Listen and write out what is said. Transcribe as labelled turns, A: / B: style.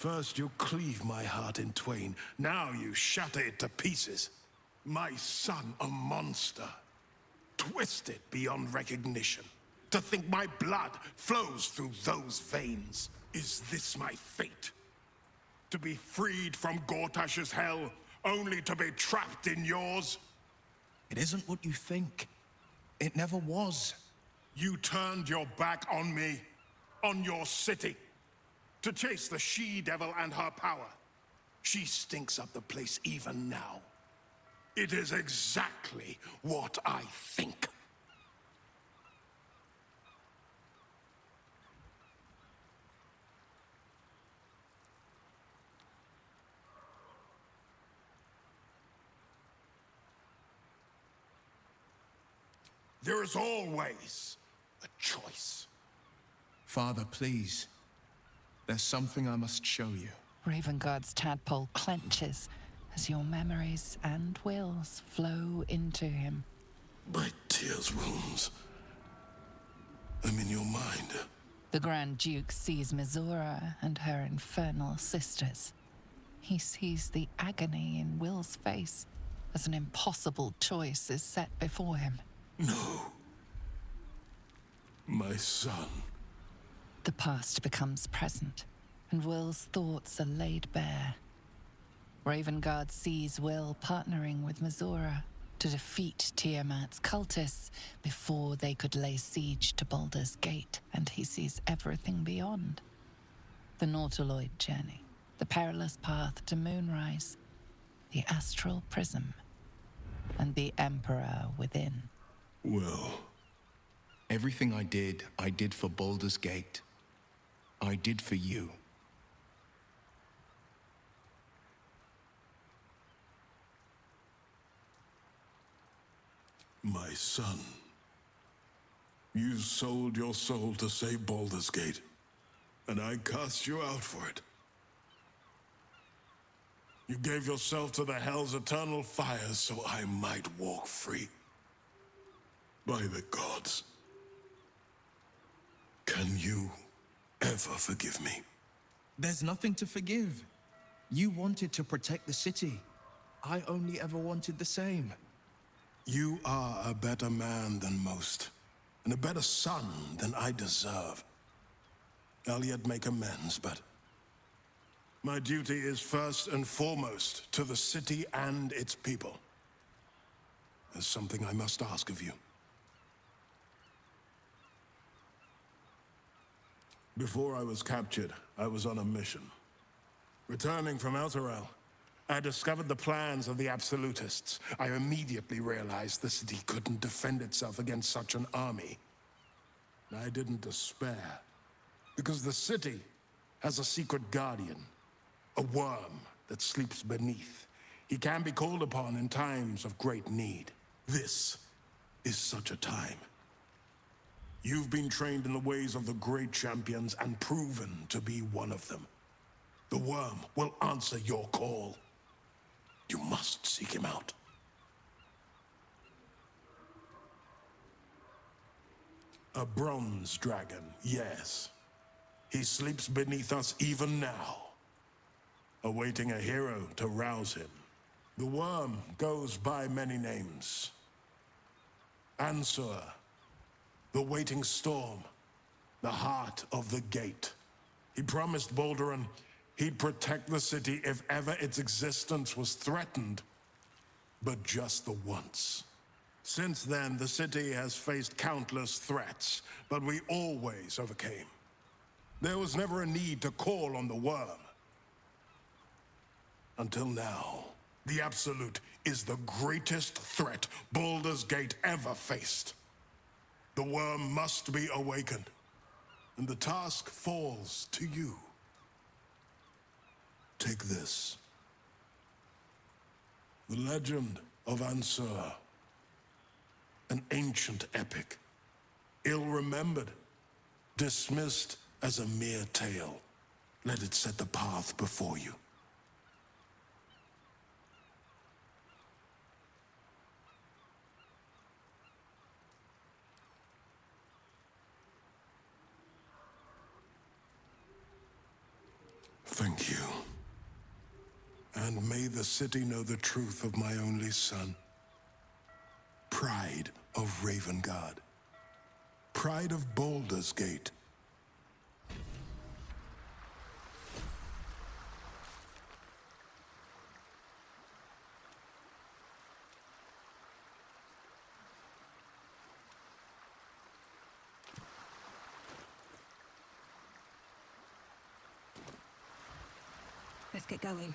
A: First you cleave my heart in twain, now you shatter it to pieces. My son a monster, twisted beyond recognition. To think my blood flows through those veins. Is this my fate? To be freed from Gortash's hell, only to be trapped in yours?
B: It isn't what you think. It never was.
A: You turned your back on me, on your city, to chase the she-devil and her power. She stinks up the place even now. It is exactly what I think. There is always a choice.
B: Father, please. There's something I must show you.
C: Ravengard's tadpole clenches as your memories and wills flow into him.
A: My tears wounds. I'm in your mind.
C: The Grand Duke sees Mizora and her infernal sisters. He sees the agony in Will's face as an impossible choice is set before him.
A: No. My son.
C: The past becomes present, and Will's thoughts are laid bare. Ravengard sees Will partnering with Mizora to defeat Tiamat's cultists before they could lay siege to Baldur's Gate, and he sees everything beyond. The Nautiloid journey, the perilous path to Moonrise, the astral prism, and the Emperor within.
A: Well,
B: everything I did for Baldur's Gate. I did for you.
A: my son, you sold your soul to save Baldur's Gate, and I cast you out for it. You gave yourself to the Hell's eternal fires so I might walk free. By the gods, can you ever forgive me?
B: There's nothing to forgive. You wanted to protect the city. I only ever wanted the same.
A: You are a better man than most, and a better son than I deserve. I'll yet make amends, but my duty is first and foremost to the city and its people. There's something I must ask of you. Before I was captured, I was on a mission. Returning from Elturel, I discovered the plans of the Absolutists. I immediately realized the city couldn't defend itself against such an army. I didn't despair, because the city has a secret guardian, a worm that sleeps beneath. He can be called upon in times of great need. This is such a time. You've been trained in the ways of the great champions and proven to be one of them. The worm will answer your call. You must seek him out. A bronze dragon, yes. He sleeps beneath us even now, awaiting a hero to rouse him. The worm goes by many names. Ansur, the waiting storm, the heart of the gate. He promised Baldur he'd protect the city if ever its existence was threatened, but just the once. Since then, the city has faced countless threats, but we always overcame. There was never a need to call on the worm. Until now, the Absolute is the greatest threat Baldur's Gate ever faced. The worm must be awakened, and the task falls to you. Take this. The legend of Ansur. An ancient epic. Ill-remembered. Dismissed as a mere tale. Let it set the path before you. Thank you. And may the city know the truth of my only son. Pride of Ravengard. Pride of Baldur's Gate.
D: Let's get going.